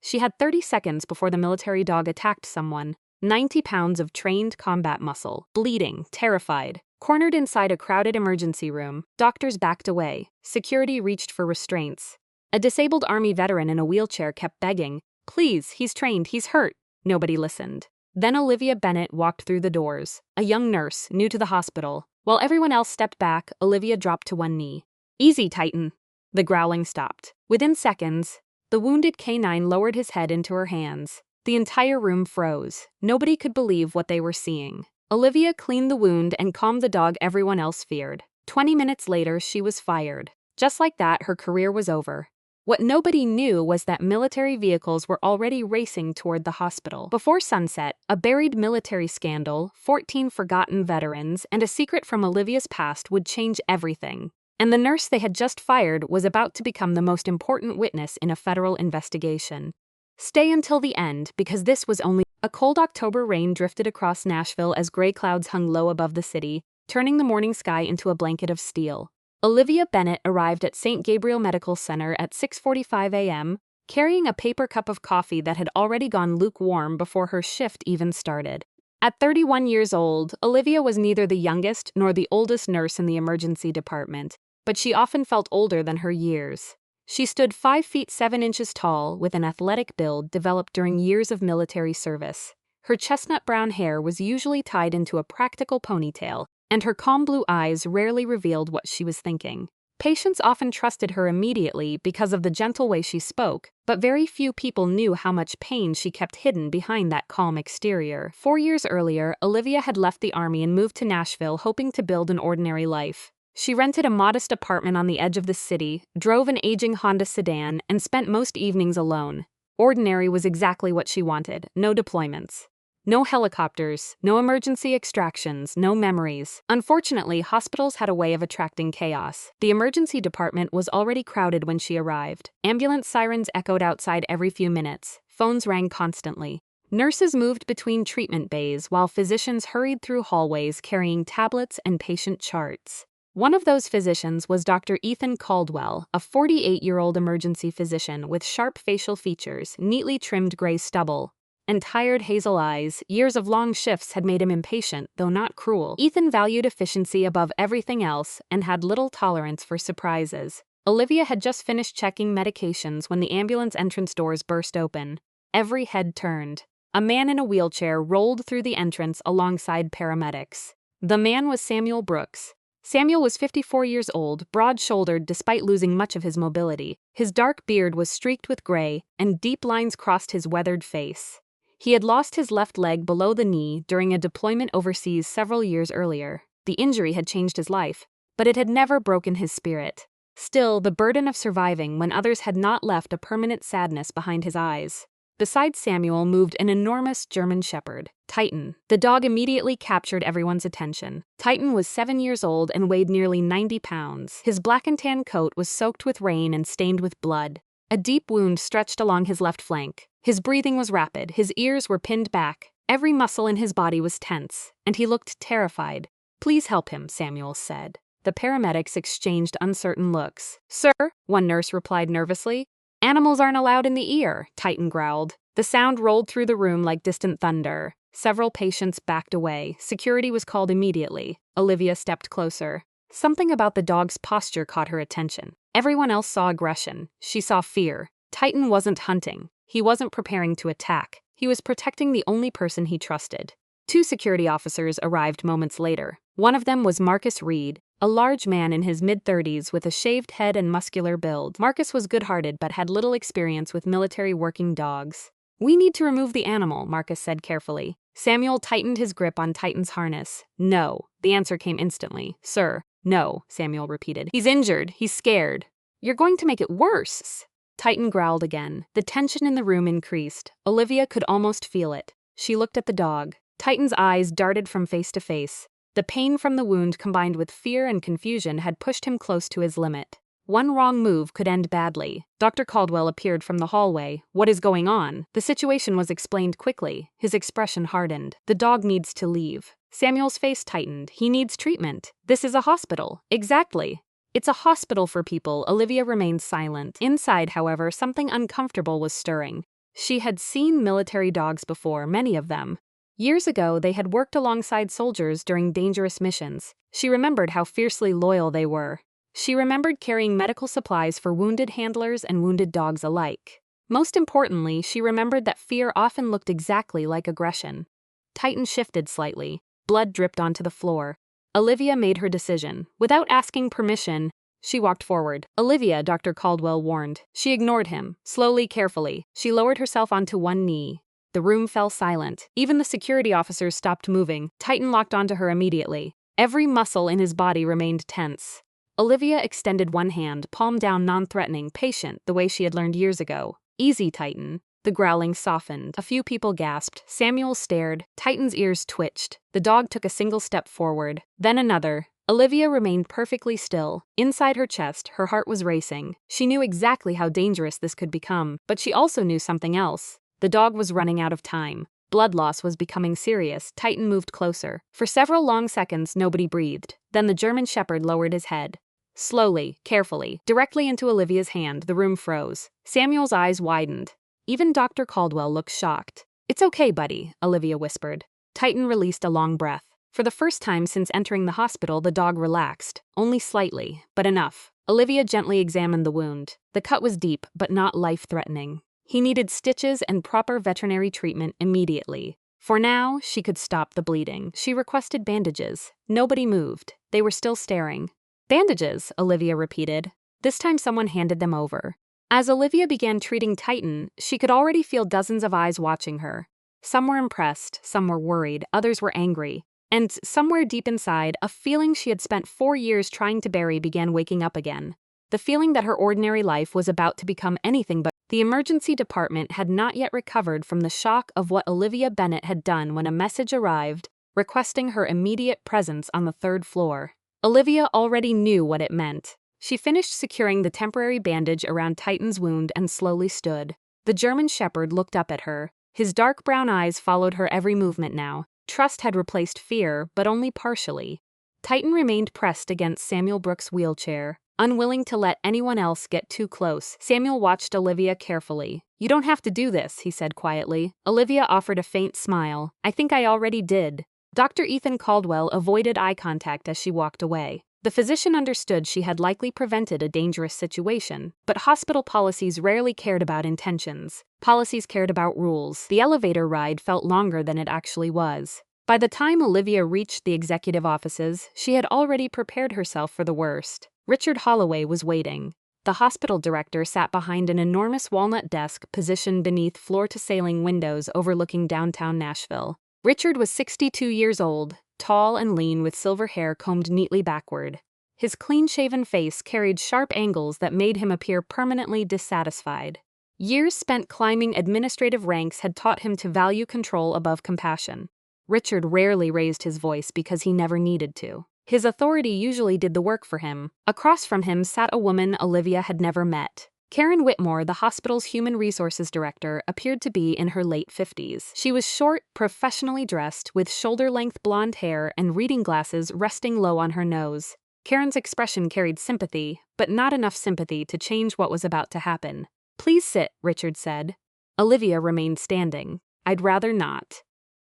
She had 30 seconds before the military dog attacked someone. 90 pounds of trained combat muscle, bleeding, terrified. Cornered inside a crowded emergency room, doctors backed away. Security reached for restraints. A disabled Army veteran in a wheelchair kept begging, "Please, he's trained, he's hurt." Nobody listened. Then Olivia Bennett walked through the doors, a young nurse, new to the hospital. While everyone else stepped back, Olivia dropped to one knee. "Easy, Titan." The growling stopped. Within seconds, the wounded canine lowered his head into her hands. The entire room froze. Nobody could believe what they were seeing. Olivia cleaned the wound and calmed the dog everyone else feared. 20 minutes later, she was fired. Just like that, her career was over. What nobody knew was that military vehicles were already racing toward the hospital. Before sunset, a buried military scandal, 14 forgotten veterans, and a secret from Olivia's past would change everything. And the nurse they had just fired was about to become the most important witness in a federal investigation. Stay until the end, because this was only... A cold October rain drifted across Nashville as gray clouds hung low above the city, turning the morning sky into a blanket of steel. Olivia Bennett arrived at St. Gabriel Medical Center at 6:45 a.m., carrying a paper cup of coffee that had already gone lukewarm before her shift even started. At 31 years old, Olivia was neither the youngest nor the oldest nurse in the emergency department, but she often felt older than her years. She stood 5 feet 7 inches tall with an athletic build developed during years of military service. Her chestnut brown hair was usually tied into a practical ponytail, and her calm blue eyes rarely revealed what she was thinking. Patients often trusted her immediately because of the gentle way she spoke, but very few people knew how much pain she kept hidden behind that calm exterior. 4 years earlier, Olivia had left the Army and moved to Nashville hoping to build an ordinary life. She rented a modest apartment on the edge of the city, drove an aging Honda sedan, and spent most evenings alone. Ordinary was exactly what she wanted. No deployments. No helicopters, no emergency extractions, no memories. Unfortunately, hospitals had a way of attracting chaos. The emergency department was already crowded when she arrived. Ambulance sirens echoed outside every few minutes. Phones rang constantly. Nurses moved between treatment bays while physicians hurried through hallways carrying tablets and patient charts. One of those physicians was Dr. Ethan Caldwell, a 48-year-old emergency physician with sharp facial features, neatly trimmed gray stubble, and tired hazel eyes. Years of long shifts had made him impatient, though not cruel. Ethan valued efficiency above everything else and had little tolerance for surprises. Olivia had just finished checking medications when the ambulance entrance doors burst open. Every head turned. A man in a wheelchair rolled through the entrance alongside paramedics. The man was Samuel Brooks. Samuel was 54 years old, broad-shouldered despite losing much of his mobility. His dark beard was streaked with gray, and deep lines crossed his weathered face. He had lost his left leg below the knee during a deployment overseas several years earlier. The injury had changed his life, but it had never broken his spirit. Still, the burden of surviving when others had not left a permanent sadness behind his eyes. Beside Samuel moved an enormous German shepherd, Titan. The dog immediately captured everyone's attention. Titan was 7 years old and weighed nearly 90 pounds. His black and tan coat was soaked with rain and stained with blood. A deep wound stretched along his left flank. His breathing was rapid, his ears were pinned back, every muscle in his body was tense, and he looked terrified. "Please help him," Samuel said. The paramedics exchanged uncertain looks. "Sir," one nurse replied nervously. "Animals aren't allowed in the ER," Titan growled. The sound rolled through the room like distant thunder. Several patients backed away. Security was called immediately. Olivia stepped closer. Something about the dog's posture caught her attention. Everyone else saw aggression. She saw fear. Titan wasn't hunting. He wasn't preparing to attack. He was protecting the only person he trusted. 2 security officers arrived moments later. One of them was Marcus Reed, a large man in his mid-30s with a shaved head and muscular build. Marcus was good-hearted but had little experience with military working dogs. "We need to remove the animal," Marcus said carefully. Samuel tightened his grip on Titan's harness. "No." The answer came instantly. "Sir." "No," Samuel repeated. "He's injured. He's scared." "You're going to make it worse." Titan growled again. The tension in the room increased. Olivia could almost feel it. She looked at the dog. Titan's eyes darted from face to face. The pain from the wound combined with fear and confusion had pushed him close to his limit. One wrong move could end badly. Dr. Caldwell appeared from the hallway. "What is going on?" The situation was explained quickly. His expression hardened. "The dog needs to leave." Samuel's face tightened. "He needs treatment. This is a hospital." "Exactly. It's a hospital for people." Olivia remained silent. Inside, however, something uncomfortable was stirring. She had seen military dogs before, many of them. Years ago, they had worked alongside soldiers during dangerous missions. She remembered how fiercely loyal they were. She remembered carrying medical supplies for wounded handlers and wounded dogs alike. Most importantly, she remembered that fear often looked exactly like aggression. Titan shifted slightly. Blood dripped onto the floor. Olivia made her decision. Without asking permission, she walked forward. "Olivia," Dr. Caldwell warned. She ignored him. Slowly, carefully, she lowered herself onto one knee. The room fell silent. Even the security officers stopped moving. Titan locked onto her immediately. Every muscle in his body remained tense. Olivia extended one hand, palm down, non-threatening, patient, the way she had learned years ago. "Easy, Titan." The growling softened. A few people gasped. Samuel stared. Titan's ears twitched. The dog took a single step forward, then another. Olivia remained perfectly still. Inside her chest, her heart was racing. She knew exactly how dangerous this could become, but she also knew something else. The dog was running out of time. Blood loss was becoming serious. Titan moved closer. For several long seconds, nobody breathed. Then the German Shepherd lowered his head. Slowly, carefully, directly into Olivia's hand, the room froze. Samuel's eyes widened. Even Dr. Caldwell looked shocked. "It's okay, buddy," Olivia whispered. Titan released a long breath. For the first time since entering the hospital, the dog relaxed. Only slightly, but enough. Olivia gently examined the wound. The cut was deep, but not life-threatening. He needed stitches and proper veterinary treatment immediately. For now, she could stop the bleeding. She requested bandages. Nobody moved. They were still staring. "Bandages," Olivia repeated. This time someone handed them over. As Olivia began treating Titan, she could already feel dozens of eyes watching her. Some were impressed, some were worried, others were angry. And somewhere deep inside, a feeling she had spent 4 years trying to bury began waking up again. The feeling that her ordinary life was about to become anything but. The emergency department had not yet recovered from the shock of what Olivia Bennett had done when a message arrived requesting her immediate presence on the 3rd floor. Olivia already knew what it meant. She finished securing the temporary bandage around Titan's wound and slowly stood. The German Shepherd looked up at her. His dark brown eyes followed her every movement now. Trust had replaced fear, but only partially. Titan remained pressed against Samuel Brooks' wheelchair, unwilling to let anyone else get too close. Samuel watched Olivia carefully. "You don't have to do this," he said quietly. Olivia offered a faint smile. "I think I already did." Dr. Ethan Caldwell avoided eye contact as she walked away. The physician understood she had likely prevented a dangerous situation, but hospital policies rarely cared about intentions. Policies cared about rules. The elevator ride felt longer than it actually was. By the time Olivia reached the executive offices, she had already prepared herself for the worst. Richard Holloway was waiting. The hospital director sat behind an enormous walnut desk positioned beneath floor-to-ceiling windows overlooking downtown Nashville. Richard was 62 years old, tall and lean with silver hair combed neatly backward. His clean-shaven face carried sharp angles that made him appear permanently dissatisfied. Years spent climbing administrative ranks had taught him to value control above compassion. Richard rarely raised his voice because he never needed to. His authority usually did the work for him. Across from him sat a woman Olivia had never met. Karen Whitmore, the hospital's human resources director, appeared to be in her late 50s. She was short, professionally dressed, with shoulder-length blonde hair and reading glasses resting low on her nose. Karen's expression carried sympathy, but not enough sympathy to change what was about to happen. "Please sit," Richard said. Olivia remained standing. "I'd rather not."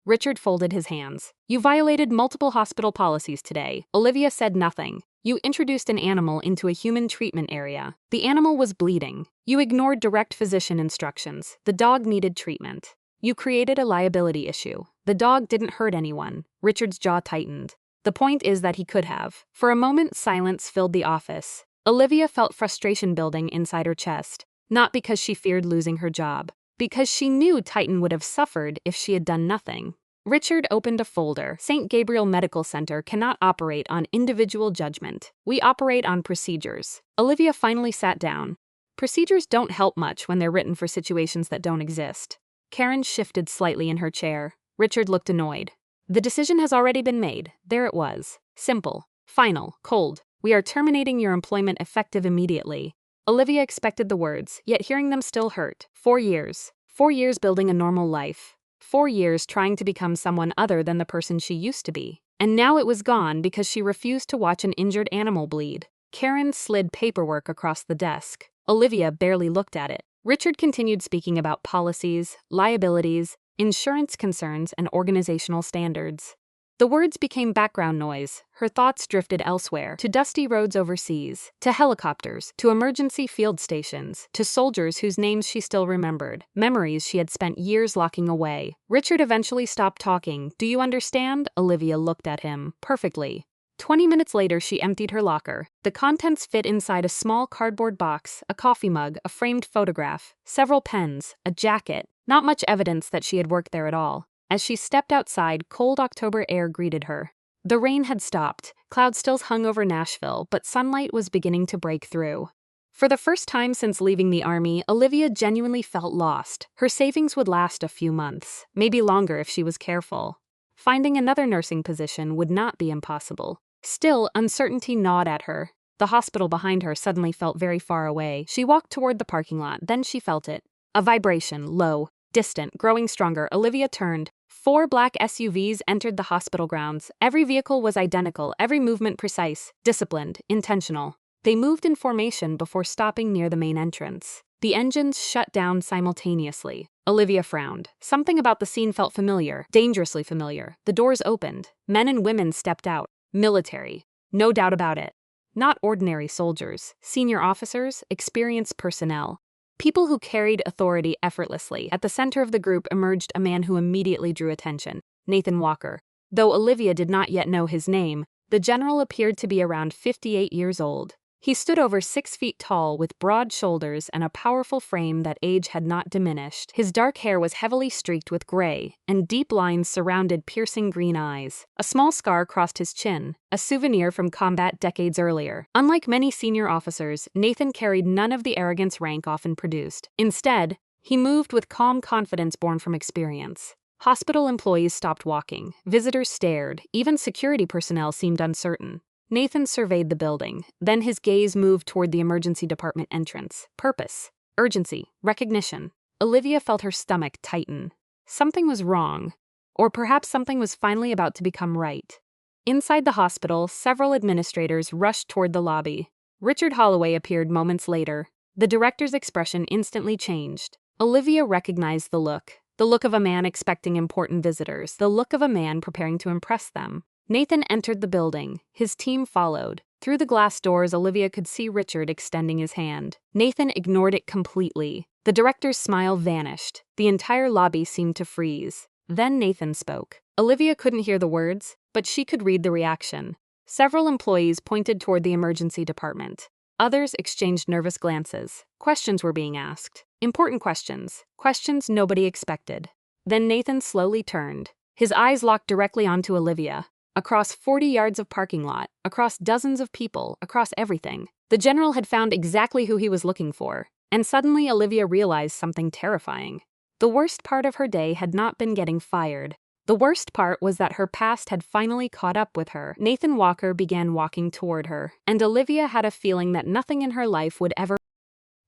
Richard folded his hands. "You violated multiple hospital policies today." Olivia said nothing. "You introduced an animal into a human treatment area. The animal was bleeding. You ignored direct physician instructions. The dog needed treatment. You created a liability issue. The dog didn't hurt anyone." Richard's jaw tightened. "The point is that he could have." For a moment, silence filled the office. Olivia felt frustration building inside her chest, not because she feared losing her job, because she knew Titan would have suffered if she had done nothing. Richard opened a folder. "St. Gabriel Medical Center cannot operate on individual judgment. We operate on procedures." Olivia finally sat down. Procedures don't help much when they're written for situations that don't exist. Karen shifted slightly in her chair. Richard looked annoyed. "The decision has already been made." There it was. Simple. Final. Cold. "We are terminating your employment effective immediately." Olivia expected the words, yet hearing them still hurt. 4 years. 4 years building a normal life. 4 years trying to become someone other than the person she used to be. And now it was gone because she refused to watch an injured animal bleed. Karen slid paperwork across the desk. Olivia barely looked at it. Richard continued speaking about policies, liabilities, insurance concerns, and organizational standards. The words became background noise. Her thoughts drifted elsewhere, to dusty roads overseas, to helicopters, to emergency field stations, to soldiers whose names she still remembered, memories she had spent years locking away. Richard eventually stopped talking. "Do you understand?" Olivia looked at him. "Perfectly." 20 minutes later, she emptied her locker. The contents fit inside a small cardboard box, a coffee mug, a framed photograph, several pens, a jacket. Not much evidence that she had worked there at all. As she stepped outside, cold October air greeted her. The rain had stopped, cloud still hung over Nashville, but sunlight was beginning to break through. For the first time since leaving the army, Olivia genuinely felt lost. Her savings would last a few months, maybe longer if she was careful. Finding another nursing position would not be impossible. Still, uncertainty gnawed at her. The hospital behind her suddenly felt very far away. She walked toward the parking lot, then she felt it. A vibration, low, distant, growing stronger. Olivia turned. 4 black SUVs entered the hospital grounds. Every vehicle was identical, every movement precise, disciplined, intentional. They moved in formation before stopping near the main entrance. The engines shut down simultaneously. Olivia frowned. Something about the scene felt familiar, dangerously familiar. The doors opened. Men and women stepped out. Military. No doubt about it. Not ordinary soldiers, senior officers, experienced personnel. People who carried authority effortlessly. At the center of the group emerged a man who immediately drew attention, Nathan Walker. Though Olivia did not yet know his name, the general appeared to be around 58 years old. He stood over 6 feet tall with broad shoulders and a powerful frame that age had not diminished. His dark hair was heavily streaked with gray, and deep lines surrounded piercing green eyes. A small scar crossed his chin, a souvenir from combat decades earlier. Unlike many senior officers, Nathan carried none of the arrogance rank often produced. Instead, he moved with calm confidence born from experience. Hospital employees stopped walking, visitors stared, even security personnel seemed uncertain. Nathan surveyed the building, then his gaze moved toward the emergency department entrance. Purpose, urgency, recognition. Olivia felt her stomach tighten. Something was wrong, or perhaps something was finally about to become right. Inside the hospital, several administrators rushed toward the lobby. Richard Holloway appeared moments later. The director's expression instantly changed. Olivia recognized the look of a man expecting important visitors, the look of a man preparing to impress them. Nathan entered the building. His team followed. Through the glass doors, Olivia could see Richard extending his hand. Nathan ignored it completely. The director's smile vanished. The entire lobby seemed to freeze. Then Nathan spoke. Olivia couldn't hear the words, but she could read the reaction. Several employees pointed toward the emergency department. Others exchanged nervous glances. Questions were being asked. Important questions. Questions nobody expected. Then Nathan slowly turned. His eyes locked directly onto Olivia. Across 40 yards of parking lot, across dozens of people, across everything. The general had found exactly who he was looking for, and suddenly Olivia realized something terrifying. The worst part of her day had not been getting fired. The worst part was that her past had finally caught up with her. Nathan Walker began walking toward her, and Olivia had a feeling that nothing in her life would ever.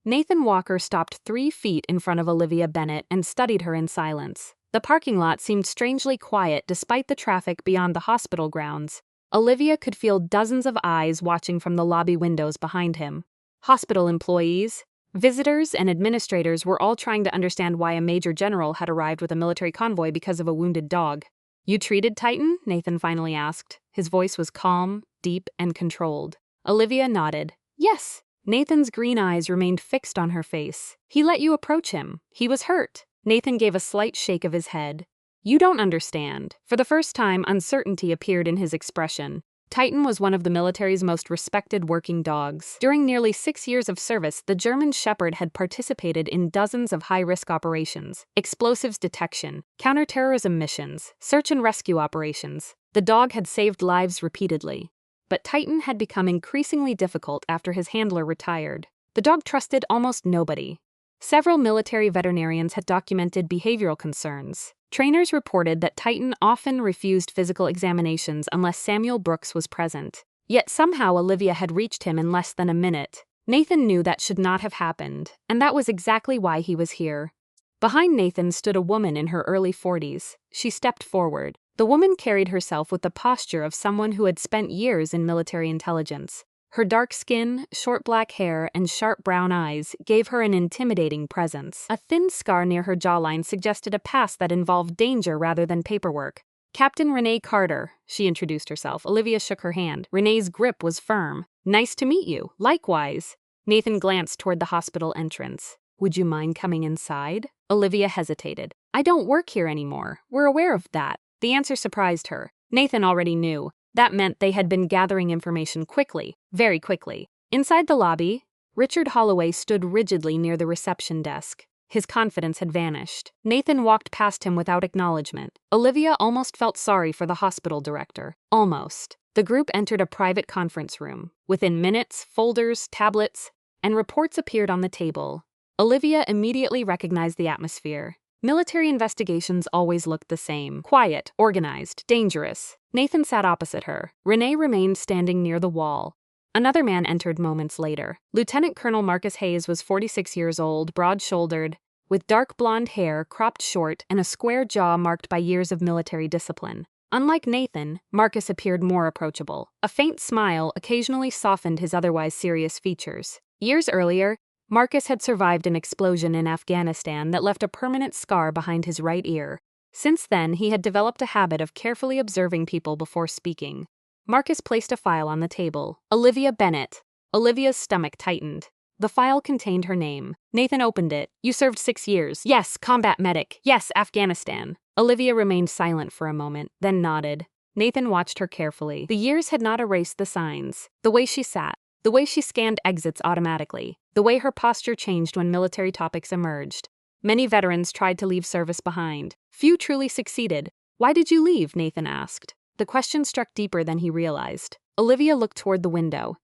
Nathan Walker stopped 3 feet in front of Olivia Bennett and studied her in silence. The parking lot seemed strangely quiet despite the traffic beyond the hospital grounds. Olivia could feel dozens of eyes watching from the lobby windows behind him. Hospital employees, visitors, and administrators were all trying to understand why a major general had arrived with a military convoy because of a wounded dog. "You treated Titan?" Nathan finally asked. His voice was calm, deep, and controlled. Olivia nodded. "Yes." Nathan's green eyes remained fixed on her face. "He let you approach him. He was hurt." Nathan gave a slight shake of his head. "You don't understand." For the first time, uncertainty appeared in his expression. Titan was one of the military's most respected working dogs. During nearly 6 years of service, the German Shepherd had participated in dozens of high-risk operations, explosives detection, counterterrorism missions, search and rescue operations. The dog had saved lives repeatedly. But Titan had become increasingly difficult after his handler retired. The dog trusted almost nobody. Several military veterinarians had documented behavioral concerns. Trainers reported that Titan often refused physical examinations unless Samuel Brooks was present. Yet somehow Olivia had reached him in less than a minute. Nathan knew that should not have happened, and that was exactly why he was here. Behind Nathan stood a woman in her early 40s. She stepped forward. The woman carried herself with the posture of someone who had spent years in military intelligence. Her dark skin, short black hair, and sharp brown eyes gave her an intimidating presence. A thin scar near her jawline suggested a past that involved danger rather than paperwork. Captain Renee Carter, she introduced herself. Olivia shook her hand. Renee's grip was firm. Nice to meet you. Likewise. Nathan glanced toward the hospital entrance. Would you mind coming inside? Olivia hesitated. I don't work here anymore. We're aware of that. The answer surprised her. Nathan already knew. That meant they had been gathering information quickly, very quickly. Inside the lobby, Richard Holloway stood rigidly near the reception desk. His confidence had vanished. Nathan walked past him without acknowledgement. Olivia almost felt sorry for the hospital director. Almost. The group entered a private conference room. Within minutes, folders, tablets, and reports appeared on the table. Olivia immediately recognized the atmosphere. Military investigations always looked the same. Quiet, organized, dangerous. Nathan sat opposite her. Renee remained standing near the wall. Another man entered moments later. Lieutenant Colonel Marcus Hayes was 46 years old, broad-shouldered, with dark blonde hair cropped short and a square jaw marked by years of military discipline. Unlike Nathan, Marcus appeared more approachable. A faint smile occasionally softened his otherwise serious features. Years earlier, Marcus had survived an explosion in Afghanistan that left a permanent scar behind his right ear. Since then, he had developed a habit of carefully observing people before speaking. Marcus placed a file on the table. Olivia Bennett. Olivia's stomach tightened. The file contained her name. Nathan opened it. You served 6 years. Yes, combat medic. Yes, Afghanistan. Olivia remained silent for a moment, then nodded. Nathan watched her carefully. The years had not erased the signs. The way she sat. The way she scanned exits automatically. The way her posture changed when military topics emerged. Many veterans tried to leave service behind. Few truly succeeded. Why did you leave? Nathan asked. The question struck deeper than he realized. Olivia looked toward the window.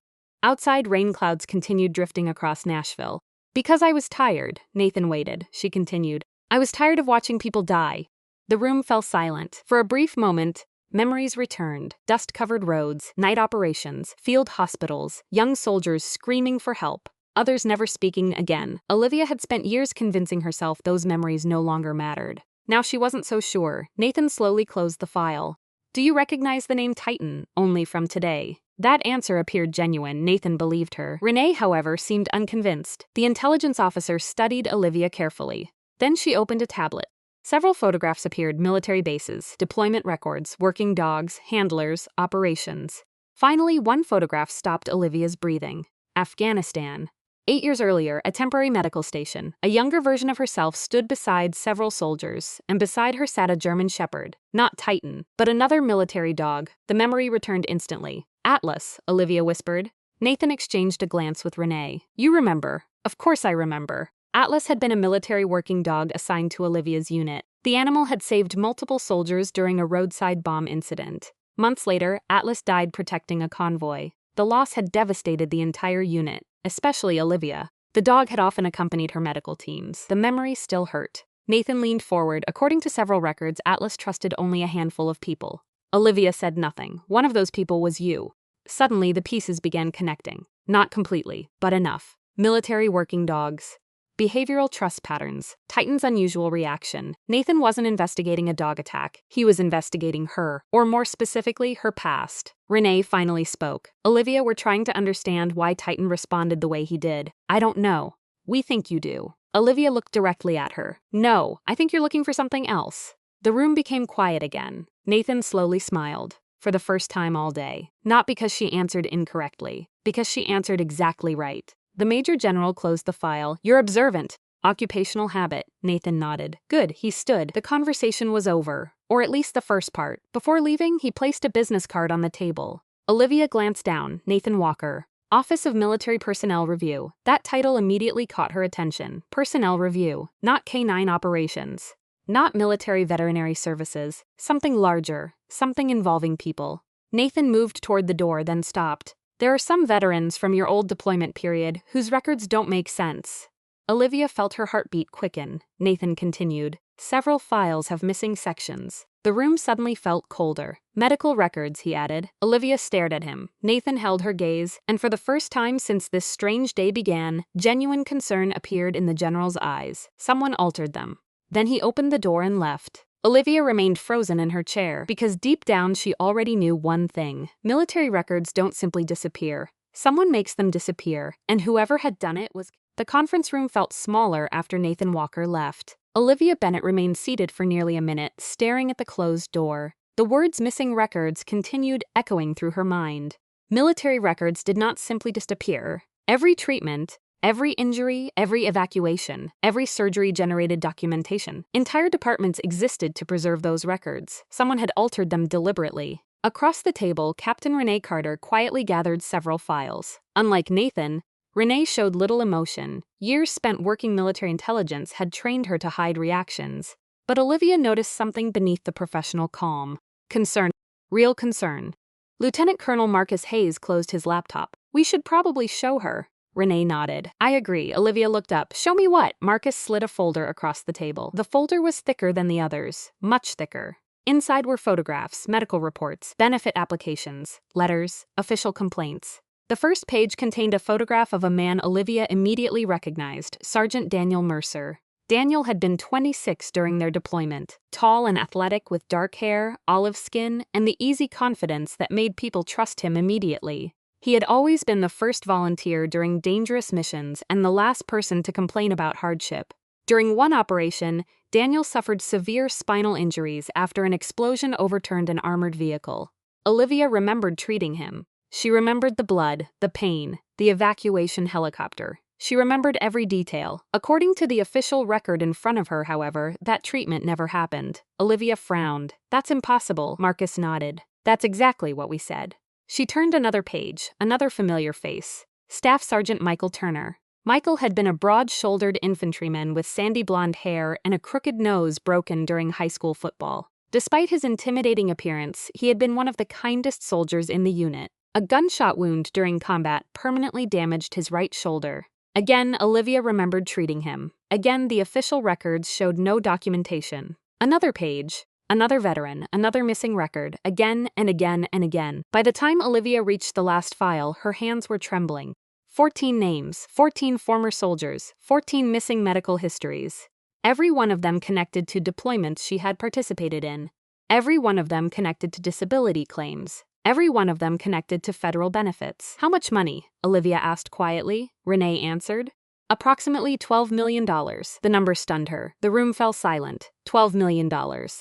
Outside, rain clouds continued drifting across Nashville. Because I was tired, Nathan waited. She continued. I was tired of watching people die. The room fell silent. For a brief moment, memories returned. Dust-covered roads, night operations, field hospitals, young soldiers screaming for help, others never speaking again. Olivia had spent years convincing herself those memories no longer mattered. Now she wasn't so sure. Nathan slowly closed the file. Do you recognize the name Titan? Only from today. That answer appeared genuine. Nathan believed her. Renee, however, seemed unconvinced. The intelligence officer studied Olivia carefully. Then she opened a tablet. Several photographs appeared: military bases, deployment records, working dogs, handlers, operations. Finally, one photograph stopped Olivia's breathing. Afghanistan. 8 years earlier, a temporary medical station. A younger version of herself stood beside several soldiers, and beside her sat a German shepherd. Not Titan, but another military dog. The memory returned instantly. Atlas, Olivia whispered. Nathan exchanged a glance with Renee. You remember. Of course I remember. Atlas had been a military working dog assigned to Olivia's unit. The animal had saved multiple soldiers during a roadside bomb incident. Months later, Atlas died protecting a convoy. The loss had devastated the entire unit, especially Olivia. The dog had often accompanied her medical teams. The memory still hurt. Nathan leaned forward. According to several records, Atlas trusted only a handful of people. Olivia said nothing. One of those people was you. Suddenly, the pieces began connecting. Not completely, but enough. Military working dogs. Behavioral trust patterns. Titan's unusual reaction. Nathan wasn't investigating a dog attack. He was investigating her, or more specifically, her past. Renee finally spoke. Olivia, we're trying to understand why Titan responded the way he did. I don't know. We think you do. Olivia looked directly at her. No, I think you're looking for something else. The room became quiet again. Nathan slowly smiled. For the first time all day. Not because she answered incorrectly. Because she answered exactly right. The Major General closed the file. You're observant. Occupational habit. Nathan nodded. Good, he stood. The conversation was over. Or at least the first part. Before leaving, he placed a business card on the table. Olivia glanced down. Nathan Walker. Office of Military Personnel Review. That title immediately caught her attention. Personnel Review. Not K-9 operations. Not military veterinary services. Something larger. Something involving people. Nathan moved toward the door, then stopped. There are some veterans from your old deployment period whose records don't make sense. Olivia felt her heartbeat quicken. Nathan continued. Several files have missing sections. The room suddenly felt colder. Medical records, he added. Olivia stared at him. Nathan held her gaze, and for the first time since this strange day began, genuine concern appeared in the general's eyes. Someone altered them. Then he opened the door and left. Olivia remained frozen in her chair because deep down she already knew one thing. Military records don't simply disappear. Someone makes them disappear, and whoever had done it was... The conference room felt smaller after Nathan Walker left. Olivia Bennett remained seated for nearly a minute, staring at the closed door. The words missing records continued echoing through her mind. Military records did not simply disappear. Every treatment, every injury, every evacuation, every surgery generated documentation. Entire departments existed to preserve those records. Someone had altered them deliberately. Across the table, Captain Renee Carter quietly gathered several files. Unlike Nathan, Renee showed little emotion. Years spent working military intelligence had trained her to hide reactions. But Olivia noticed something beneath the professional calm. Concern. Real concern. Lieutenant Colonel Marcus Hayes closed his laptop. "We should probably show her." Renee nodded. "I agree." Olivia looked up. "Show me what?" Marcus slid a folder across the table. The folder was thicker than the others. Much thicker. Inside were photographs, medical reports, benefit applications, letters, official complaints. The first page contained a photograph of a man Olivia immediately recognized, Sergeant Daniel Mercer. Daniel had been 26 during their deployment, tall and athletic with dark hair, olive skin, and the easy confidence that made people trust him immediately. He had always been the first volunteer during dangerous missions and the last person to complain about hardship. During one operation, Daniel suffered severe spinal injuries after an explosion overturned an armored vehicle. Olivia remembered treating him. She remembered the blood, the pain, the evacuation helicopter. She remembered every detail. According to the official record in front of her, however, that treatment never happened. Olivia frowned. "That's impossible," Marcus nodded. "That's exactly what we said." She turned another page, another familiar face. Staff Sergeant Michael Turner. Michael had been a broad-shouldered infantryman with sandy blonde hair and a crooked nose broken during high school football. Despite his intimidating appearance, he had been one of the kindest soldiers in the unit. A gunshot wound during combat permanently damaged his right shoulder. Again, Olivia remembered treating him. Again, the official records showed no documentation. Another page. Another veteran, another missing record, again and again and again. By the time Olivia reached the last file, her hands were trembling. 14 names, 14 former soldiers, 14 missing medical histories. Every one of them connected to deployments she had participated in. Every one of them connected to disability claims. Every one of them connected to federal benefits. "How much money?" Olivia asked quietly. Renee answered. "Approximately $12 million. The number stunned her. The room fell silent. $12 million.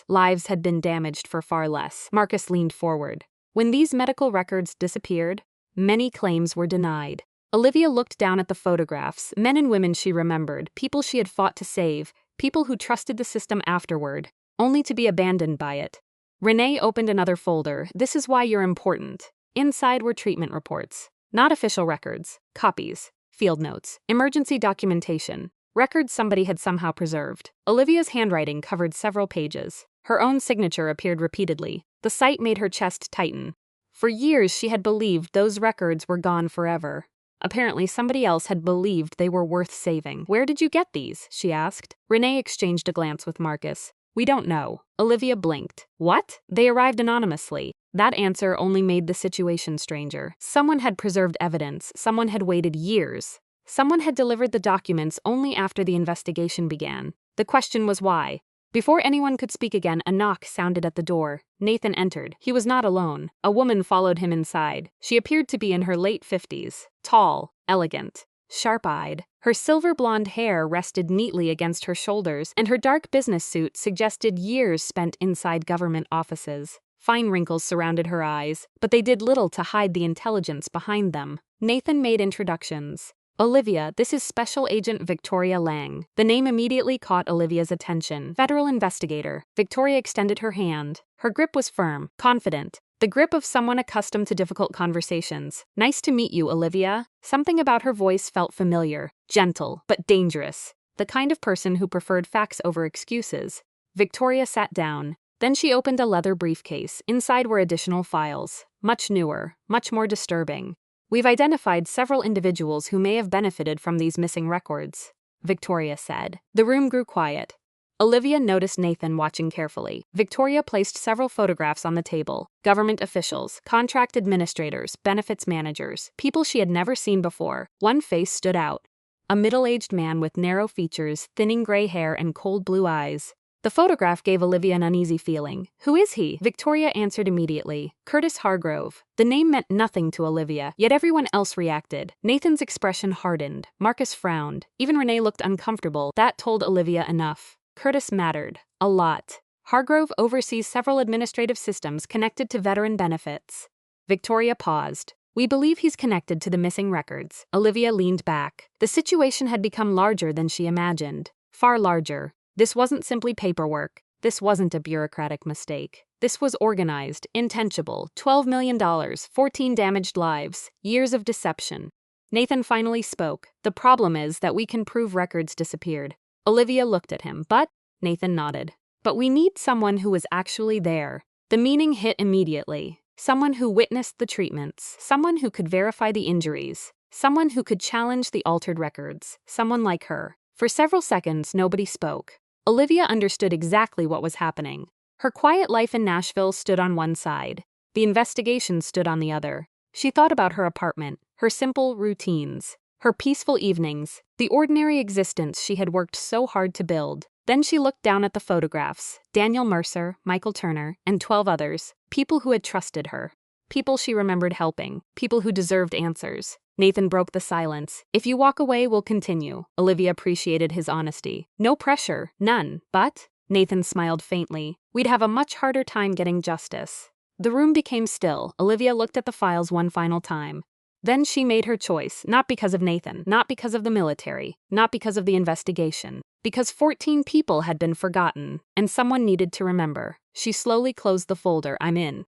Lives had been damaged for far less. Marcus leaned forward. When these medical records disappeared, many claims were denied. Olivia looked down at the photographs, men and women she remembered, people she had fought to save, people who trusted the system afterward, only to be abandoned by it. Renee opened another folder. "This is why you're important." Inside were treatment reports. Not official records. Copies. Field notes. Emergency documentation. Records somebody had somehow preserved. Olivia's handwriting covered several pages. Her own signature appeared repeatedly. The sight made her chest tighten. For years she had believed those records were gone forever. Apparently somebody else had believed they were worth saving. "Where did you get these?" she asked. Renee exchanged a glance with Marcus. "We don't know." Olivia blinked. "What?" "They arrived anonymously." That answer only made the situation stranger. Someone had preserved evidence. Someone had waited years. Someone had delivered the documents only after the investigation began. The question was why. Before anyone could speak again, a knock sounded at the door. Nathan entered. He was not alone. A woman followed him inside. She appeared to be in her late 50s. Tall, elegant, sharp-eyed. Her silver blonde hair rested neatly against her shoulders, and her dark business suit suggested years spent inside government offices. Fine wrinkles surrounded her eyes, but they did little to hide the intelligence behind them. Nathan made introductions. "Olivia, this is Special Agent Victoria Lang." The name immediately caught Olivia's attention. Federal investigator. Victoria extended her hand. Her grip was firm, confident. The grip of someone accustomed to difficult conversations. "Nice to meet you, Olivia." Something about her voice felt familiar, gentle, but dangerous. The kind of person who preferred facts over excuses. Victoria sat down. Then she opened a leather briefcase. Inside were additional files. Much newer, much more disturbing. "We've identified several individuals who may have benefited from these missing records," Victoria said. The room grew quiet. Olivia noticed Nathan watching carefully. Victoria placed several photographs on the table. Government officials, contract administrators, benefits managers, people she had never seen before. One face stood out. A middle-aged man with narrow features, thinning gray hair, and cold blue eyes. The photograph gave Olivia an uneasy feeling. Who is he? Victoria answered immediately. Curtis Hargrove. The name meant nothing to Olivia, yet everyone else reacted. Nathan's expression hardened. Marcus frowned. Even Renee looked uncomfortable. That told Olivia enough. Curtis mattered. A lot. Hargrove oversees several administrative systems connected to veteran benefits. Victoria paused. We believe he's connected to the missing records. Olivia leaned back. The situation had become larger than she imagined. Far larger. This wasn't simply paperwork. This wasn't a bureaucratic mistake. This was organized, intentional, $12 million, 14 damaged lives, years of deception. Nathan finally spoke. The problem is that we can prove records disappeared. Olivia looked at him, but Nathan nodded. But we need someone who was actually there. The meaning hit immediately. Someone who witnessed the treatments. Someone who could verify the injuries. Someone who could challenge the altered records. Someone like her. For several seconds, nobody spoke. Olivia understood exactly what was happening. Her quiet life in Nashville stood on one side. The investigation stood on the other. She thought about her apartment, her simple routines, her peaceful evenings, the ordinary existence she had worked so hard to build. Then she looked down at the photographs, Daniel Mercer, Michael Turner, and 12 others, people who had trusted her. People she remembered helping, people who deserved answers. Nathan broke the silence. If you walk away, we'll continue. Olivia appreciated his honesty. No pressure, none, but… Nathan smiled faintly. We'd have a much harder time getting justice. The room became still. Olivia looked at the files one final time. Then she made her choice, not because of Nathan, not because of the military, not because of the investigation, because 14 people had been forgotten, and someone needed to remember. She slowly closed the folder. I'm in.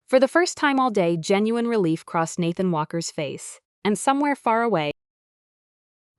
For the first time all day, genuine relief crossed Nathan Walker's face. And somewhere far away,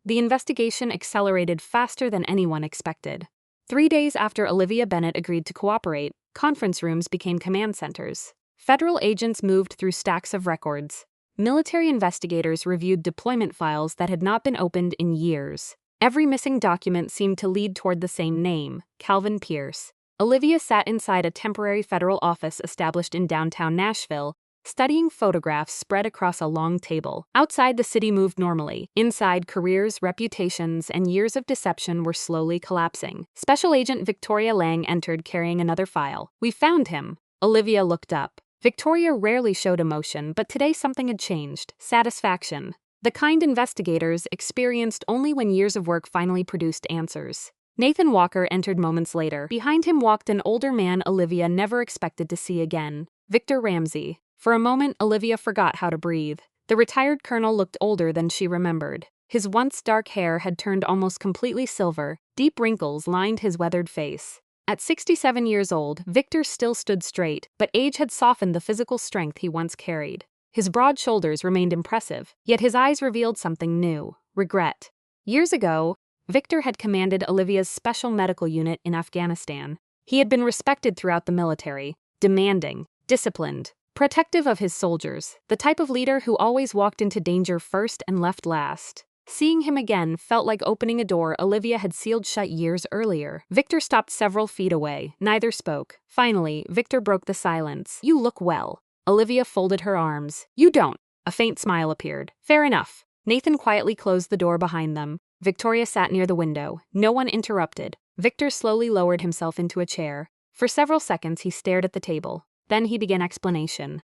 the investigation accelerated faster than anyone expected. 3 days after Olivia Bennett agreed to cooperate, conference rooms became command centers. Federal agents moved through stacks of records. Military investigators reviewed deployment files that had not been opened in years. Every missing document seemed to lead toward the same name, Calvin Pierce. Olivia sat inside a temporary federal office established in downtown Nashville, studying photographs spread across a long table. Outside, the city moved normally. Inside, careers, reputations, and years of deception were slowly collapsing. Special Agent Victoria Lang entered carrying another file. We found him. Olivia looked up. Victoria rarely showed emotion, but today something had changed. Satisfaction. The kind investigators experienced only when years of work finally produced answers. Nathan Walker entered moments later. Behind him walked an older man Olivia never expected to see again. Victor Ramsey. For a moment, Olivia forgot how to breathe. The retired colonel looked older than she remembered. His once dark hair had turned almost completely silver. Deep wrinkles lined his weathered face. At 67 years old, Victor still stood straight, but age had softened the physical strength he once carried. His broad shoulders remained impressive, yet his eyes revealed something new: regret. Years ago, Victor had commanded Olivia's special medical unit in Afghanistan. He had been respected throughout the military, demanding, disciplined, protective of his soldiers, the type of leader who always walked into danger first and left last. Seeing him again felt like opening a door Olivia had sealed shut years earlier. Victor stopped several feet away. Neither spoke. Finally, Victor broke the silence. You look well. Olivia folded her arms. You don't. A faint smile appeared. Fair enough. Nathan quietly closed the door behind them. Victoria sat near the window. No one interrupted. Victor slowly lowered himself into a chair. For several seconds he stared at the table. Then he began explanation.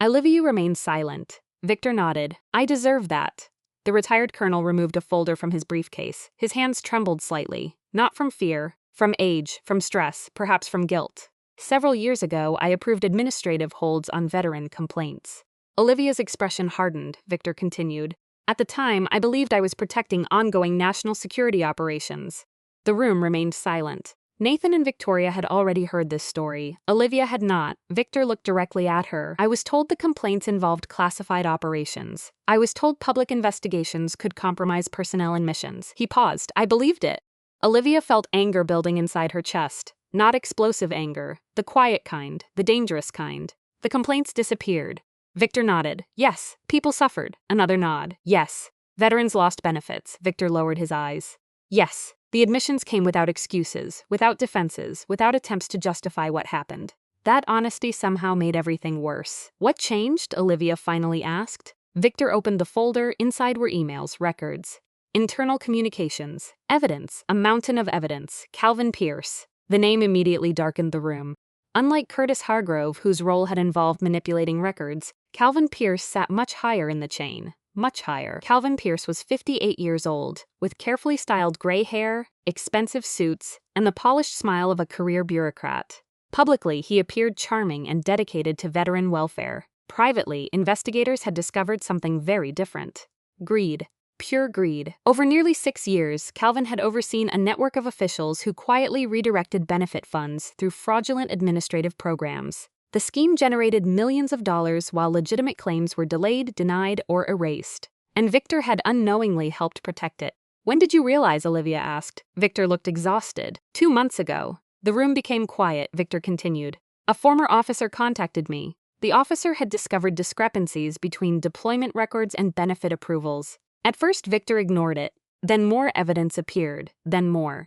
Olivia remained silent. Victor nodded. I deserve that. The retired colonel removed a folder from his briefcase. His hands trembled slightly. Not from fear, from age, from stress, perhaps from guilt. Several years ago, I approved administrative holds on veteran complaints. Olivia's expression hardened, Victor continued. At the time, I believed I was protecting ongoing national security operations. The room remained silent. Nathan and Victoria had already heard this story. Olivia had not. Victor looked directly at her. I was told the complaints involved classified operations. I was told public investigations could compromise personnel and missions. He paused. I believed it. Olivia felt anger building inside her chest. Not explosive anger. The quiet kind. The dangerous kind. The complaints disappeared. Victor nodded. Yes, people suffered. Another nod. Yes. Veterans lost benefits. Victor lowered his eyes. Yes. The admissions came without excuses, without defenses, without attempts to justify what happened. That honesty somehow made everything worse. What changed? Olivia finally asked. Victor opened the folder. Inside were emails, records, internal communications, evidence, a mountain of evidence. Calvin Pierce. The name immediately darkened the room. Unlike Curtis Hargrove, whose role had involved manipulating records, Calvin Pierce sat much higher in the chain. Much higher. Calvin Pierce was 58 years old, with carefully styled gray hair, expensive suits, and the polished smile of a career bureaucrat. Publicly, he appeared charming and dedicated to veteran welfare. Privately, investigators had discovered something very different. Greed. Pure greed. Over nearly 6 years, Calvin had overseen a network of officials who quietly redirected benefit funds through fraudulent administrative programs. The scheme generated millions of dollars while legitimate claims were delayed, denied, or erased. And Victor had unknowingly helped protect it. "When did you realize?" Olivia asked. Victor looked exhausted. 2 months ago. The room became quiet, Victor continued. "A former officer contacted me. The officer had discovered discrepancies between deployment records and benefit approvals. At first, Victor ignored it. Then more evidence appeared. Then more.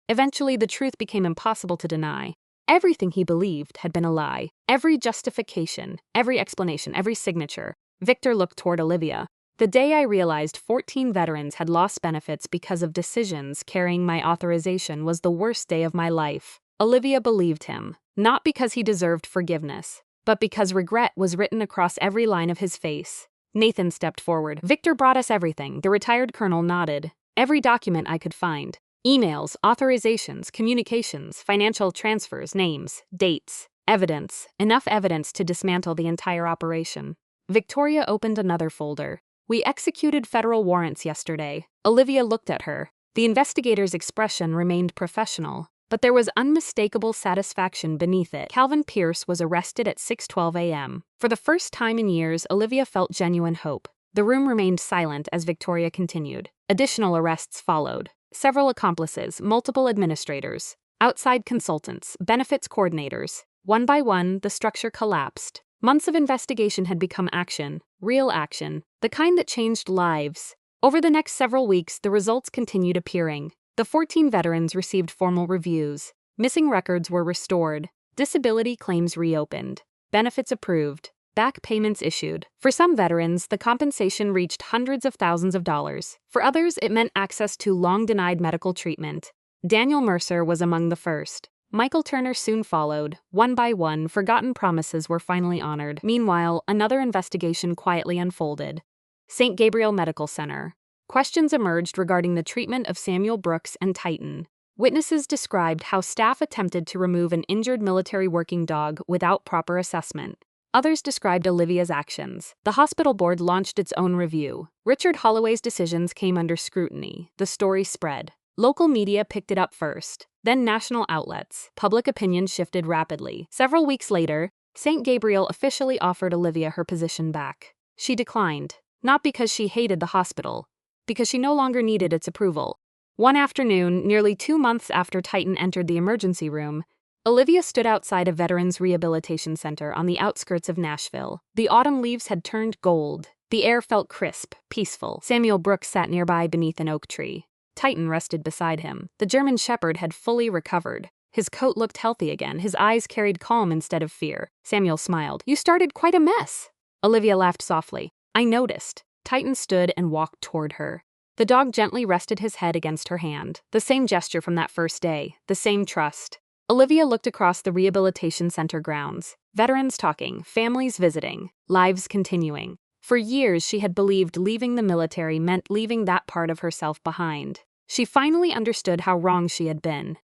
Eventually, the truth became impossible to deny. Everything he believed had been a lie. Every justification, every explanation, every signature." Victor looked toward Olivia. "The day I realized 14 veterans had lost benefits because of decisions carrying my authorization was the worst day of my life." Olivia believed him, not because he deserved forgiveness, but because regret was written across every line of his face. Nathan stepped forward. "Victor brought us everything." The retired colonel nodded. "Every document I could find. Emails, authorizations, communications, financial transfers, names, dates, evidence. Enough evidence to dismantle the entire operation." Victoria opened another folder. "We executed federal warrants yesterday." Olivia looked at her. The investigator's expression remained professional, but there was unmistakable satisfaction beneath it. Calvin Pierce was arrested at 6:12 a.m. For the first time in years, Olivia felt genuine hope. The room remained silent as Victoria continued. Additional arrests followed. Several accomplices, multiple administrators, outside consultants, benefits coordinators. One by one, the structure collapsed. Months of investigation had become action, real action, the kind that changed lives. Over the next several weeks, the results continued appearing. The 14 veterans received formal reviews. Missing records were restored. Disability claims reopened. Benefits approved. Back payments issued. For some veterans, the compensation reached hundreds of thousands of dollars. For others, it meant access to long-denied medical treatment. Daniel Mercer was among the first. Michael Turner soon followed. One by one, forgotten promises were finally honored. Meanwhile, another investigation quietly unfolded. St. Gabriel Medical Center. Questions emerged regarding the treatment of Samuel Brooks and Titan. Witnesses described how staff attempted to remove an injured military working dog without proper assessment. Others described Olivia's actions. The hospital board launched its own review. Richard Holloway's decisions came under scrutiny. The story spread. Local media picked it up first, then national outlets. Public opinion shifted rapidly. Several weeks later, St. Gabriel officially offered Olivia her position back. She declined, not because she hated the hospital, because she no longer needed its approval. One afternoon, nearly 2 months after Titan entered the emergency room, Olivia stood outside a Veterans Rehabilitation Center on the outskirts of Nashville. The autumn leaves had turned gold. The air felt crisp, peaceful. Samuel Brooks sat nearby beneath an oak tree. Titan rested beside him. The German Shepherd had fully recovered. His coat looked healthy again. His eyes carried calm instead of fear. Samuel smiled. "You started quite a mess." Olivia laughed softly. "I noticed." Titan stood and walked toward her. The dog gently rested his head against her hand. The same gesture from that first day. The same trust. Olivia looked across the rehabilitation center grounds. Veterans talking, families visiting, lives continuing. For years, she had believed leaving the military meant leaving that part of herself behind. She finally understood how wrong she had been.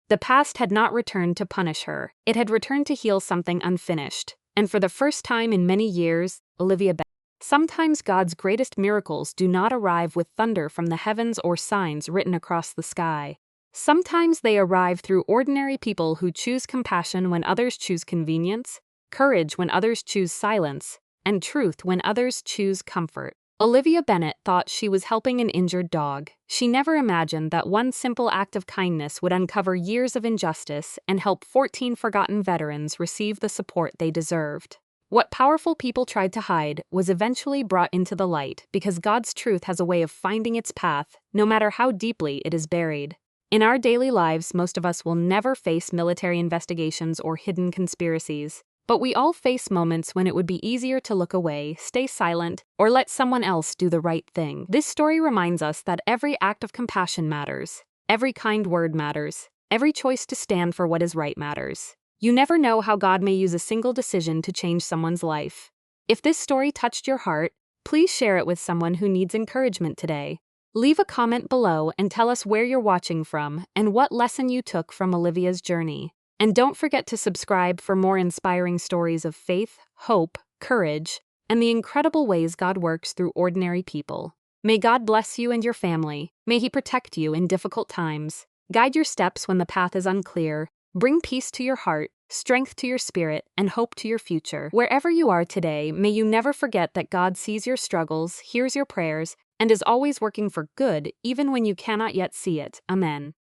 The past had not returned to punish her. It had returned to heal something unfinished. And for the first time in many years, Olivia Bennett. Sometimes God's greatest miracles do not arrive with thunder from the heavens or signs written across the sky. Sometimes they arrive through ordinary people who choose compassion when others choose convenience, courage when others choose silence, and truth when others choose comfort. Olivia Bennett thought she was helping an injured dog. She never imagined that one simple act of kindness would uncover years of injustice and help 14 forgotten veterans receive the support they deserved. What powerful people tried to hide was eventually brought into the light because God's truth has a way of finding its path, no matter how deeply it is buried. In our daily lives, most of us will never face military investigations or hidden conspiracies. But we all face moments when it would be easier to look away, stay silent, or let someone else do the right thing. This story reminds us that every act of compassion matters. Every kind word matters. Every choice to stand for what is right matters. You never know how God may use a single decision to change someone's life. If this story touched your heart, please share it with someone who needs encouragement today. Leave a comment below and tell us where you're watching from and what lesson you took from Olivia's journey. And don't forget to subscribe for more inspiring stories of faith, hope, courage, and the incredible ways God works through ordinary people. May God bless you and your family. May He protect you in difficult times. Guide your steps when the path is unclear. Bring peace to your heart, strength to your spirit, and hope to your future. Wherever you are today, may you never forget that God sees your struggles, hears your prayers, and is always working for good even when you cannot yet see it. Amen.